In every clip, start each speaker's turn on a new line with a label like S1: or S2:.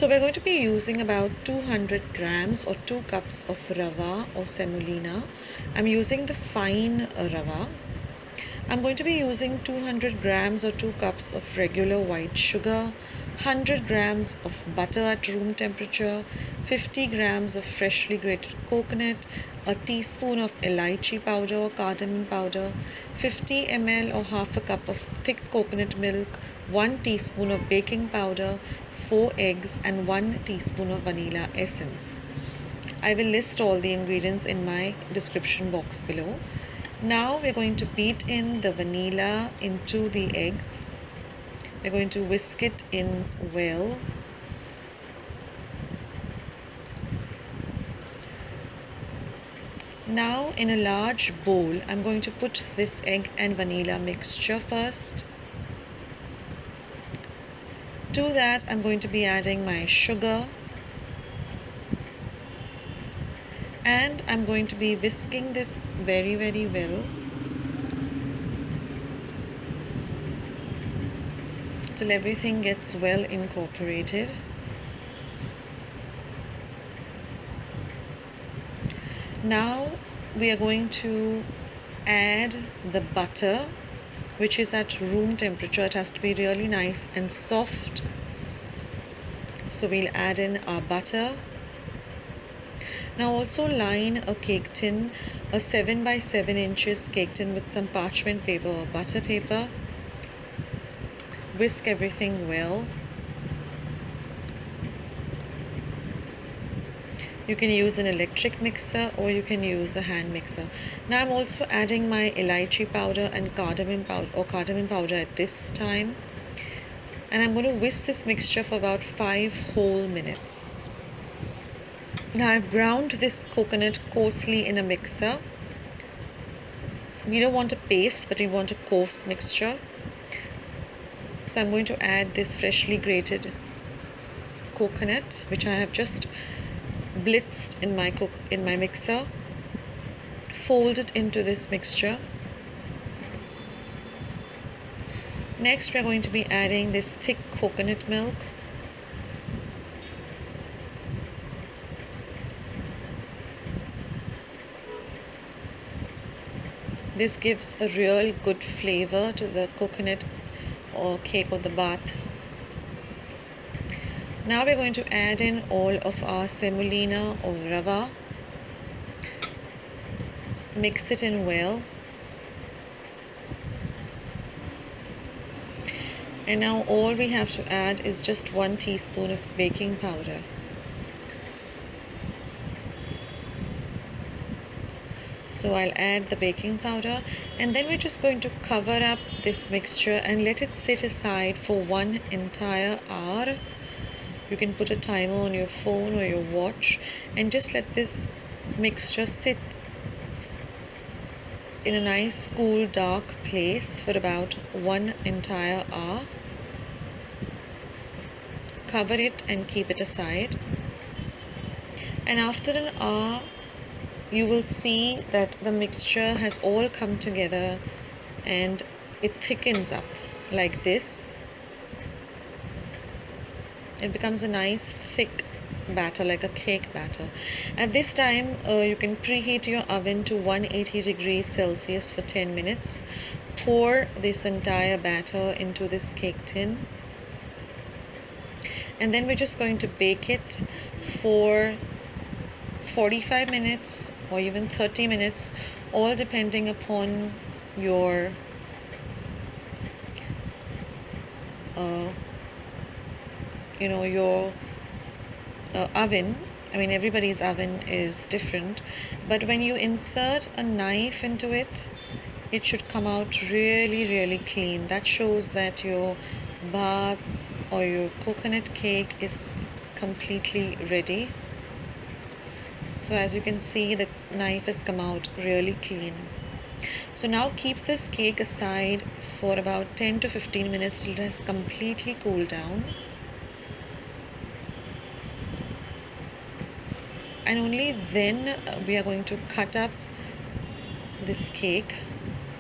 S1: So we're going to be using about 200 grams or 2 cups of rava or semolina. I'm using the fine rava. I'm going to be using 200 grams or 2 cups of regular white sugar, 100 grams of butter at room temperature, 50 grams of freshly grated coconut, a teaspoon of elaichi powder or cardamom powder, 50 ml or half a cup of thick coconut milk, 1 teaspoon of baking powder, 4 eggs and 1 teaspoon of vanilla essence. I will list all the ingredients in my description box below. Now we're going to beat in the vanilla into the eggs. We're going to whisk it in well. Now in a large bowl, I'm going to put this egg and vanilla mixture first. To that, I'm going to be adding my sugar. And I'm going to be whisking this very well till everything gets well incorporated. Now we are going to add the butter, which is at room temperature. It has to be really nice and soft. So we'll add in our butter. Now also line a cake tin, a 7 by 7 inches cake tin with some parchment paper or butter paper. Whisk everything well. You can use an electric mixer or you can use a hand mixer. Now I'm also adding my elaichi powder and cardamom powder at this time. And I'm going to whisk this mixture for about 5 whole minutes. Now I've ground this coconut coarsely in a mixer. We don't want a paste, but we want a coarse mixture. So I'm going to add this freshly grated coconut, which I have just blitzed in my mixer. Fold it into this mixture. Next we're going to be adding this thick coconut milk. This gives a real good flavor to the coconut or cake or the bath. Now we're going to add in all of our semolina or rava. Mix it in well. And now all we have to add is just 1 teaspoon of baking powder. So I'll add the baking powder and then we're just going to cover up this mixture and let it sit aside for 1 entire hour. You can put a timer on your phone or your watch and just let this mixture sit in a nice cool dark place for about 1 entire hour. Cover it and keep it aside. And after an hour, you will see that the mixture has all come together and it thickens up like this. It becomes a nice thick batter, like a cake batter. At this time, you can preheat your oven to 180 degrees Celsius for 10 minutes. Pour this entire batter into this cake tin. And then we're just going to bake it for 45 minutes or even 30 minutes, all depending upon your oven. I mean, everybody's oven is different, but when you insert a knife into it, it should come out really clean. That shows that your bath or your coconut cake is completely ready. So as you can see, the knife has come out really clean. So now keep this cake aside for about 10 to 15 minutes till it has completely cooled down. And only then we are going to cut up this cake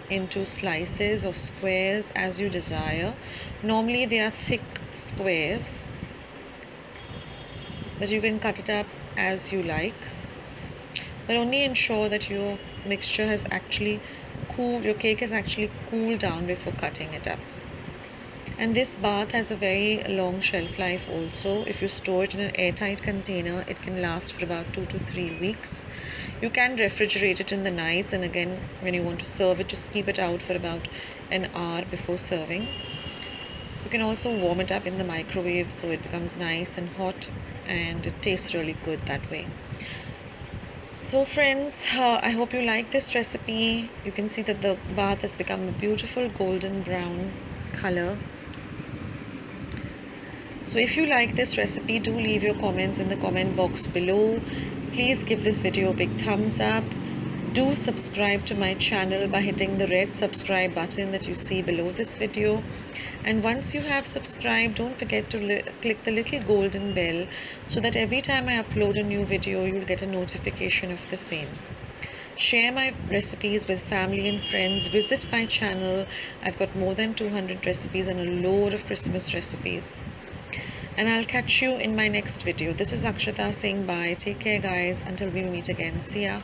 S1: into slices or squares as you desire. Normally they are thick squares. but you can cut it up as you like. But only ensure that your mixture has actually cooled, your cake has actually cooled down before cutting it up. And this bath has a very long shelf life also. If you store it in an airtight container, it can last for about 2 to 3 weeks. You can refrigerate it in the nights, and again when you want to serve it, just keep it out for about an hour before serving. You can also warm it up in the microwave so it becomes nice and hot, and it tastes really good that way. So friends, I hope you like this recipe. You can see that the bath has become a beautiful golden brown color. So if you like this recipe, do leave your comments in the comment box below. Please give this video a big thumbs up. Do subscribe to my channel by hitting the red subscribe button that you see below this video. And once you have subscribed, don't forget to click the little golden bell so that every time I upload a new video, you'll get a notification of the same. Share my recipes with family and friends. Visit my channel. I've got more than 200 recipes and a load of Christmas recipes. And I'll catch you in my next video. This is Akshata saying bye. Take care guys. Until we meet again. See ya.